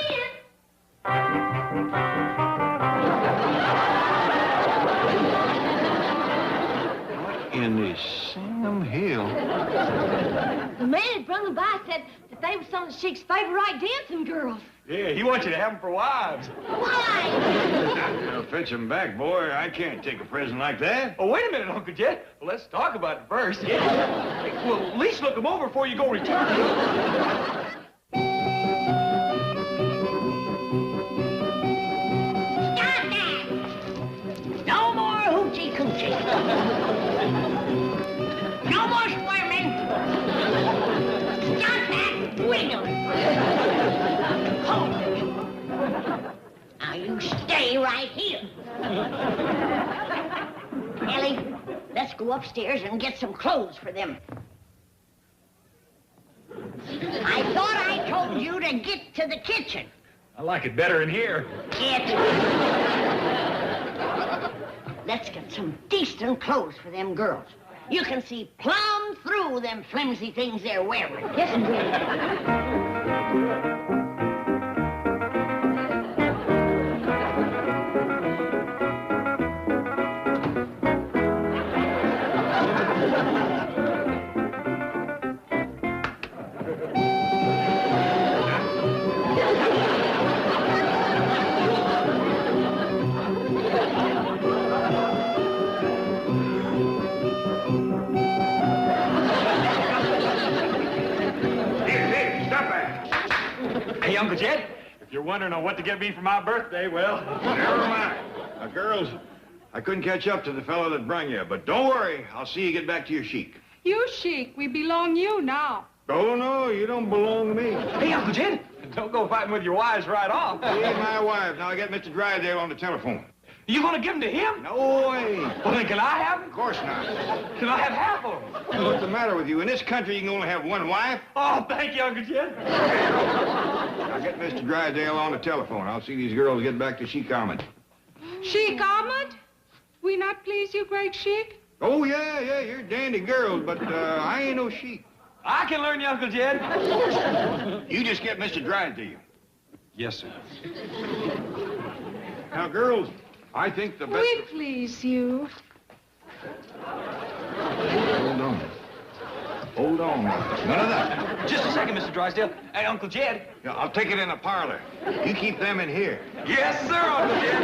in. In the Sam Hill. The man that brung them by said that they were some of the Sheik's favorite dancing girls. Yeah, he wants you to have them for wives. Why? Well, fetch him back, boy. I can't take a present like that. Oh, wait a minute, Uncle Jed. Well, let's talk about it first. Yeah. Well, at least look them over before you go return. Stop that! No more hoochie-coochie. No more squirming. Stop that wiggling. Hold it. Now you stay right here. Ellie, let's go upstairs and get some clothes for them. I thought I told you to get to the kitchen. I like it better in here. Let's get some decent clothes for them girls. You can see plumb through them flimsy things they're wearing. Yes, indeed. Hey, Uncle Jed, if you're wondering on what to get me for my birthday, well... Never mind. Now, girls, I couldn't catch up to the fellow that brung you, but don't worry. I'll see you get back to your Sheik. You, Sheik, we belong you now. Oh, no, you don't belong to me. Hey, Uncle Jed, don't go fighting with your wives right off. She ain't my wife. Now, I got Mr. Drysdale on the telephone. You gonna give them to him? No way. Well, then can I have them? Of course not. No way. Well, then can I have them? Of course not. Can I have half of them? What's the matter with you? In this country, you can only have one wife. Oh, thank you, Uncle Jed. Now get Mr. Drysdale on the telephone. I'll see these girls get back to Sheik Ahmed. Sheik Ahmed? We not please you, great Sheik? Oh, yeah, you're dandy girls, but I ain't no Sheik. I can learn you, Uncle Jed. You just get Mr. Drysdale. Yes, sir. Now, girls, I think the best... We please you. Hold on. None of that. Just a second, Mr. Drysdale. Hey, Uncle Jed. Yeah, I'll take it in the parlor. You keep them in here. Yes, sir, Uncle Jed.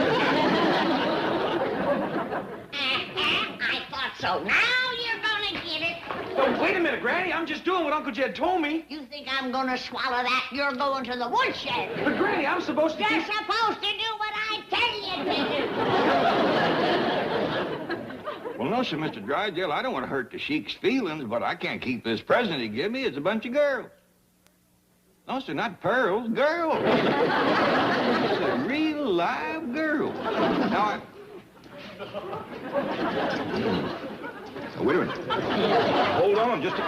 I thought so. Now you're gonna get it. Oh, wait a minute, Granny. I'm just doing what Uncle Jed told me. You think I'm gonna swallow that? You're going to the woodshed. But, Granny, I'm supposed to... You're supposed to do what I tell you to do. Well, no, sir, Mr. Drysdale, I don't want to hurt the Sheik's feelings, but I can't keep this present he gave me. It's a bunch of girls. No, sir, not pearls, girls. It's a real live girl. Now, wait a minute. Hold on, just a...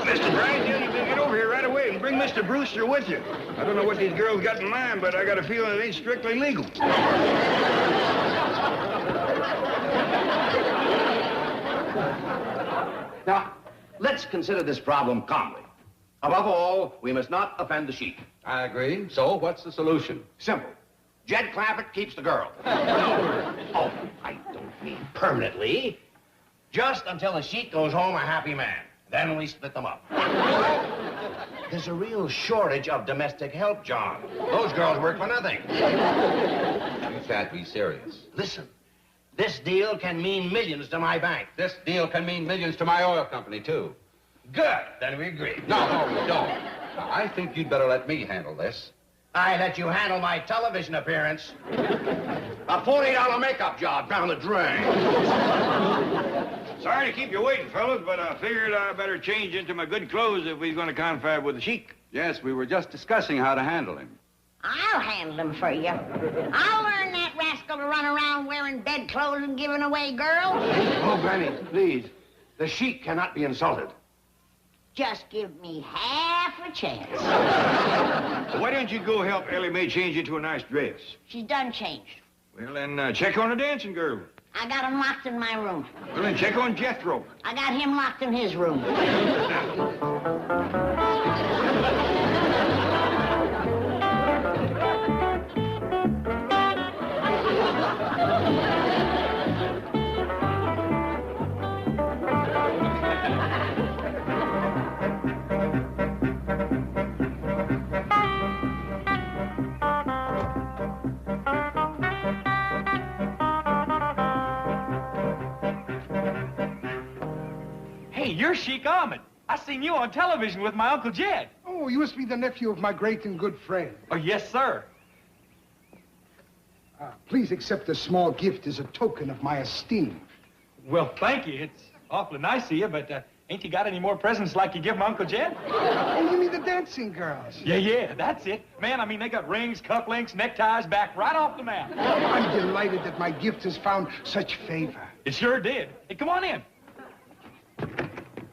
Mr. Drysdale, you better get over here right away and bring Mr. Brewster with you. I don't know what these girls got in mind, but I got a feeling it ain't strictly legal. Now, let's consider this problem calmly. Above all, we must not offend the Sheik. I agree. So, what's the solution? Simple. Jed Clampett keeps the girl. Oh, I don't mean permanently. Just until the Sheik goes home a happy man. Then we split them up. There's a real shortage of domestic help, John. Those girls work for nothing. You can't be serious. Listen, this deal can mean millions to my bank. This deal can mean millions to my oil company, too. Good. Then we agree. No, we don't. Now, I think you'd better let me handle this. I let you handle my television appearance. A $40 makeup job down the drain. Sorry to keep you waiting, fellas, but I figured I better change into my good clothes if we're going to confab with the Sheik. Yes, we were just discussing how to handle him. I'll handle him for you. I'll learn that rascal to run around wearing bedclothes and giving away girls. Oh, Granny, please. The Sheik cannot be insulted. Just give me half a chance. Why don't you go help Ellie Mae change into a nice dress? She's done changed. Well, then check on the dancing girl. I got him locked in my room. Well, then check on Jethro. I got him locked in his room. Hey, you're Sheik Ahmed. I seen you on television with my Uncle Jed. Oh, you must be the nephew of my great and good friend. Oh, yes, sir. Please accept this small gift as a token of my esteem. Well, thank you. It's awfully nice of you, but ain't you got any more presents like you give my Uncle Jed? Oh, you mean the dancing girls? Yeah, that's it. Man, I mean, they got rings, cufflinks, neckties back right off the map. I'm delighted that my gift has found such favor. It sure did. Hey, come on in.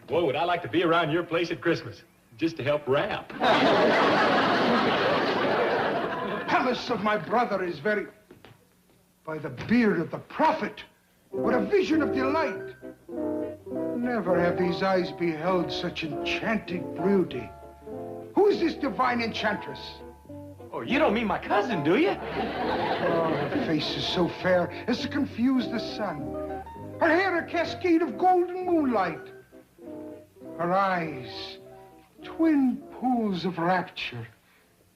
Boy, would I like to be around your place at Christmas, just to help wrap. Palace of my brother is very... By the beard of the prophet, what a vision of delight. Never have these eyes beheld such enchanting beauty. Who is this divine enchantress? Oh, you don't mean my cousin, do you? Oh, her face is so fair as to confuse the sun. Her hair a cascade of golden moonlight. Her eyes, twin pools of rapture.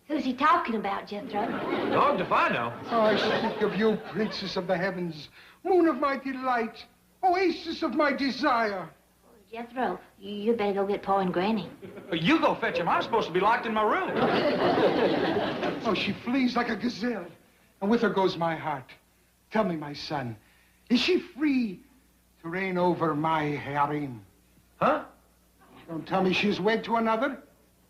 Who's he talking about, Jethro? Dogged if I know. Oh, I speak of you, princess of the heavens, moon of my delight, oasis of my desire. Jethro, you better go get Pa and Granny. You go fetch him. I'm supposed to be locked in my room. Oh, she flees like a gazelle, and with her goes my heart. Tell me, my son, is she free to reign over my harem? Huh? Don't tell me she's wed to another?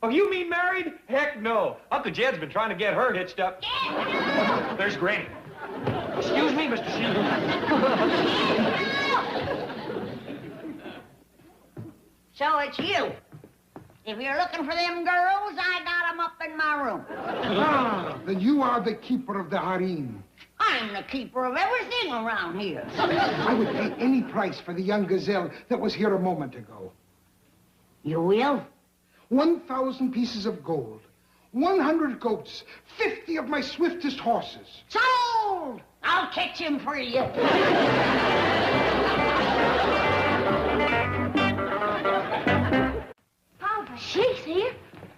Oh, you mean married? Heck no. Uncle Jed's been trying to get her hitched up. There's Granny. Excuse me, Mr. Sheep. So it's you. If you're looking for them girls, I got them up in my room. Ah, then you are the keeper of the harem. I'm the keeper of everything around here. I would pay any price for the young gazelle that was here a moment ago. You will? 1,000 pieces of gold, 100 goats, 50 of my swiftest horses. Sold! I'll catch him for you. Papa, Sheik's here.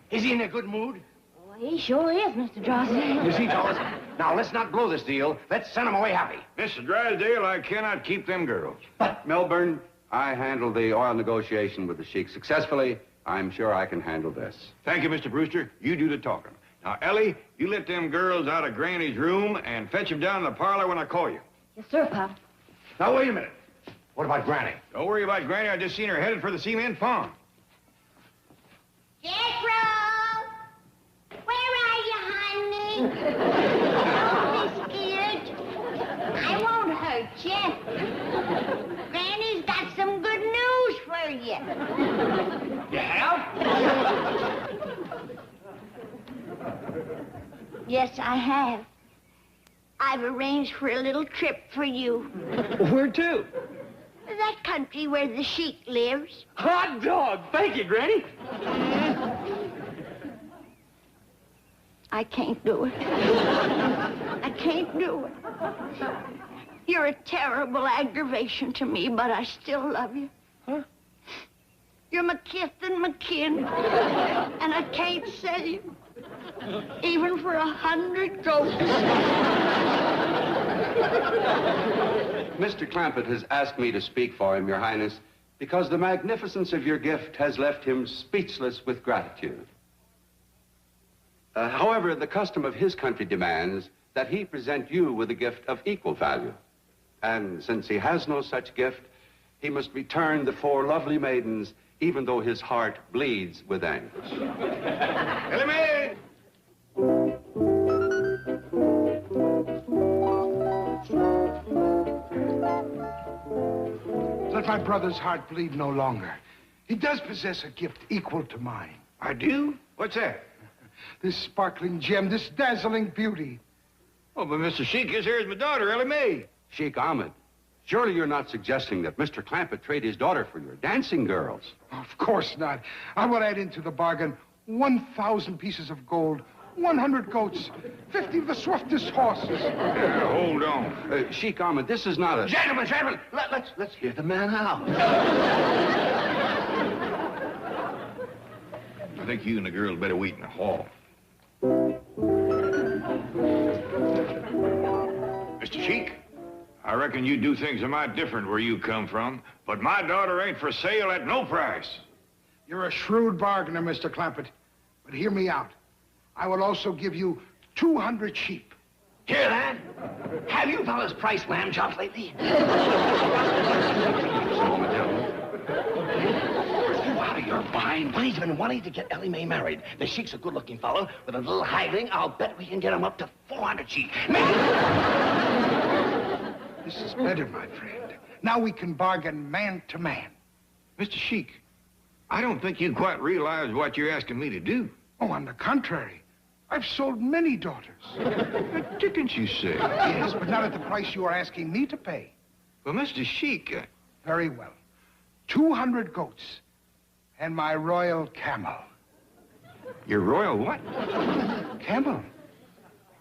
Is he in a good mood? Well, he sure is, Mr. Drysdale. You see, fellas, now let's not blow this deal. Let's send him away happy. Mr. Drysdale, I cannot keep them girls. But, Milburn, I handled the oil negotiation with the sheik successfully. I'm sure I can handle this. Thank you, Mr. Brewster. You do the talking. Now, Ellie, you let them girls out of Granny's room and fetch them down in the parlor when I call you. Yes, sir, Papa. Now, wait a minute. What about Granny? Don't worry about Granny. I just seen her headed for the cement pond. Jethro! Where are you, honey? Don't be scared. I won't hurt you. Granny's got some good news for you. You have? Yes, I have. I've arranged for a little trip for you. Where to? That country where the sheik lives. Hot dog! Thank you, Granny. I can't do it. I can't do it. You're a terrible aggravation to me, but I still love you. Huh? You're my kith and my kin, and I can't sell you, even for 100 goats. Mr. Clampett has asked me to speak for him, Your Highness, because the magnificence of your gift has left him speechless with gratitude. However, the custom of his country demands that he present you with a gift of equal value. And since he has no such gift, he must return the 4 lovely maidens, even though his heart bleeds with anguish. Ellie Mae! Let my brother's heart bleed no longer. He does possess a gift equal to mine. I do? What's that? This sparkling gem, this dazzling beauty. Oh, but Mr. Sheik, this here is my daughter, Ellie Mae. Sheik Ahmed, surely you're not suggesting that Mr. Clampett trade his daughter for your dancing girls? Of course not. I will add into the bargain 1,000 pieces of gold, 100 goats, 50 of the swiftest horses. Hold on. Sheik Ahmed, this is not a... Gentlemen, let's hear the man out. I think you and the girls better wait in the hall. Mr. Sheik, I reckon you do things a mite different where you come from, but my daughter ain't for sale at no price. You're a shrewd bargainer, Mr. Clampett. But hear me out. I will also give you 200 sheep. Hear that? Have you fellas priced lamb chops lately? Out of your mind. But he's been wanting to get Ellie Mae married. The sheik's a good-looking fellow. With a little hiding, I'll bet we can get him up to 400 sheep. This is better, my friend. Now we can bargain man to man. Mr. Sheik, I don't think you quite realize what you're asking me to do. Oh, on the contrary. I've sold many daughters. The dickens you say? Yes, but not at the price you are asking me to pay. Well, Mr. Sheik... Very well. 200 goats. And my royal camel. Your royal what? Camel.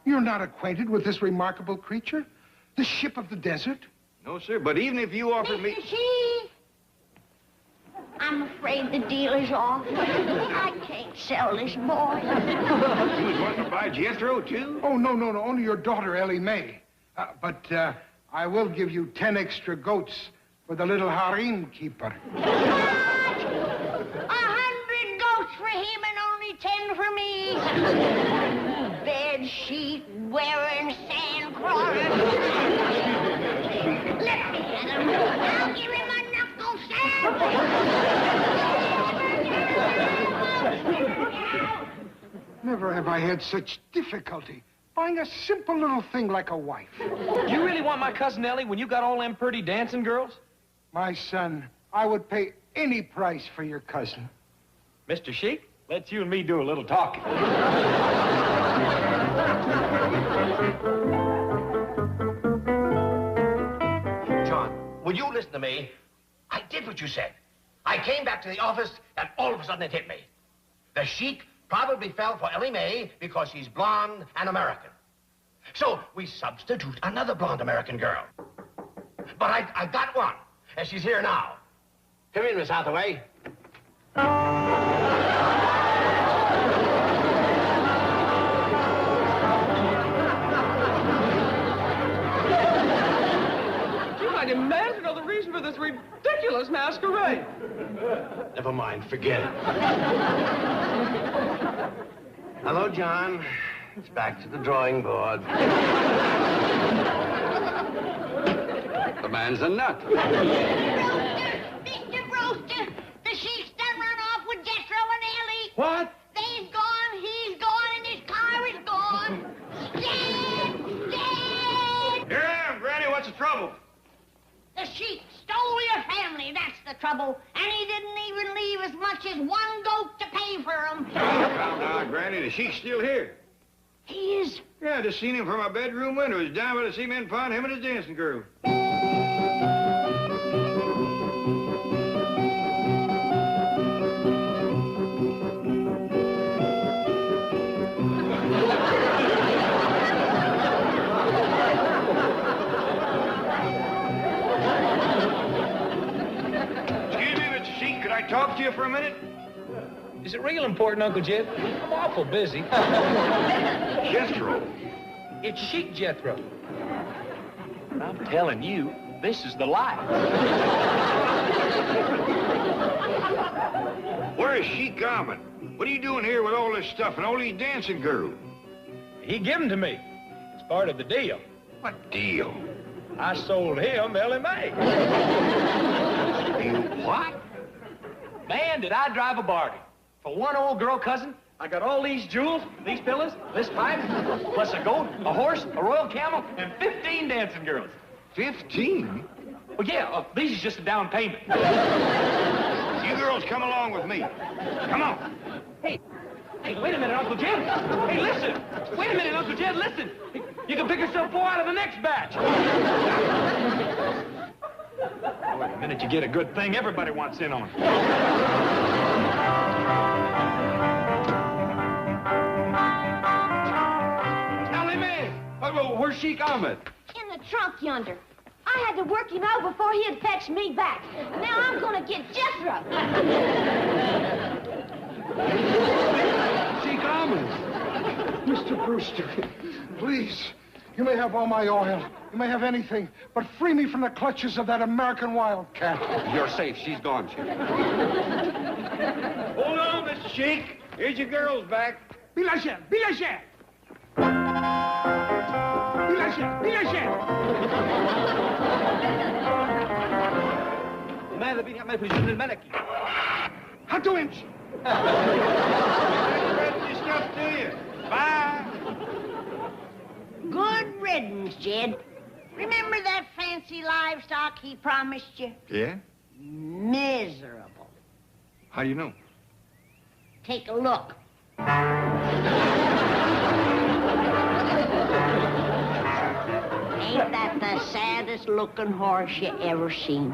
You're not acquainted with this remarkable creature? The ship of the desert? No, sir, but even if you offered me... Mr. Sheik, I'm afraid the deal is off. I can't sell this boy. You was wanting to buy Jethro, too? Oh, no. Only your daughter, Ellie Mae. But I will give you 10 extra goats for the little harem keeper. 100 goats for him and only 10 for me. Bed sheet wearing sand crawler. Let me at him. I'll give him a knuckle sandwich. Never have I had such difficulty Buying a simple little thing like a wife. You really want my cousin Ellie when you got all them pretty dancing girls? My son, I would pay any price for your cousin. Mr. Sheik, let's you and me do a little talking. John, will you listen to me? I did what you said. I came back to the office, and all of a sudden it hit me. The Sheik probably fell for Ellie Mae because she's blonde and American. So we substitute another blonde American girl. But I got one, and she's here now. Come in, Miss Hathaway. I demand to know the reason for this ridiculous masquerade. Never mind, forget it. Hello, John. It's back to the drawing board. The man's a nut. Mr. Brewster, the Sheik's done run off with Jethro and Ellie. What? They's gone, he's gone, and his car is gone. Dead! Dead! Here I am, Granny. What's the trouble? The Sheik stole your family, that's the trouble. And he didn't even leave as much as one goat to pay for them. Now, Granny, the Sheik's still here. He is. Yeah, I just seen him from my bedroom window. He's down by the cement pond, him and his dancing girl. Talk to you for a minute? Is it real important, Uncle Jed? I'm awful busy. Jethro. It's Sheik Jethro. I'm telling you, this is the life. Where is Sheik Ahmed? What are you doing here with all this stuff and all these dancing girls? He gave them to me. It's part of the deal. What deal? I sold him Ellie Mae. You what? Man, did I drive a bargain. For one old girl cousin, I got all these jewels, these pillows, this pipe, plus a goat, a horse, a royal camel, and 15 dancing girls. 15? Well, yeah, these is just a down payment. You girls come along with me. Come on. Hey, wait a minute, Uncle Jed. Hey, listen. Wait a minute, Uncle Jed, listen. You can pick yourself 4 out of the next batch. Wait a minute, you get a good thing, everybody wants in on it. Ellie Mae! Where's Sheik Ahmed? In the trunk yonder. I had to work him out before he'd fetch me back. Now I'm gonna get Jethro. Sheik Ahmed! Mr. Brewster, please. You may have all my oil. You may have anything, but free me from the clutches of that American wildcat. You're safe. She's gone, Sheik. Hold on, Mr. Sheik. Here's your girls back. Bilagel! Bilagel! Bilagel! Bilagel! ماذا بني أعمل في الجن الملكي؟ هاتوا امشي! Your stuff to you. Bye. Good riddance, Jed. Remember that fancy livestock he promised you? Yeah? Miserable. How do you know? Take a look. Ain't that the saddest looking horse you ever seen?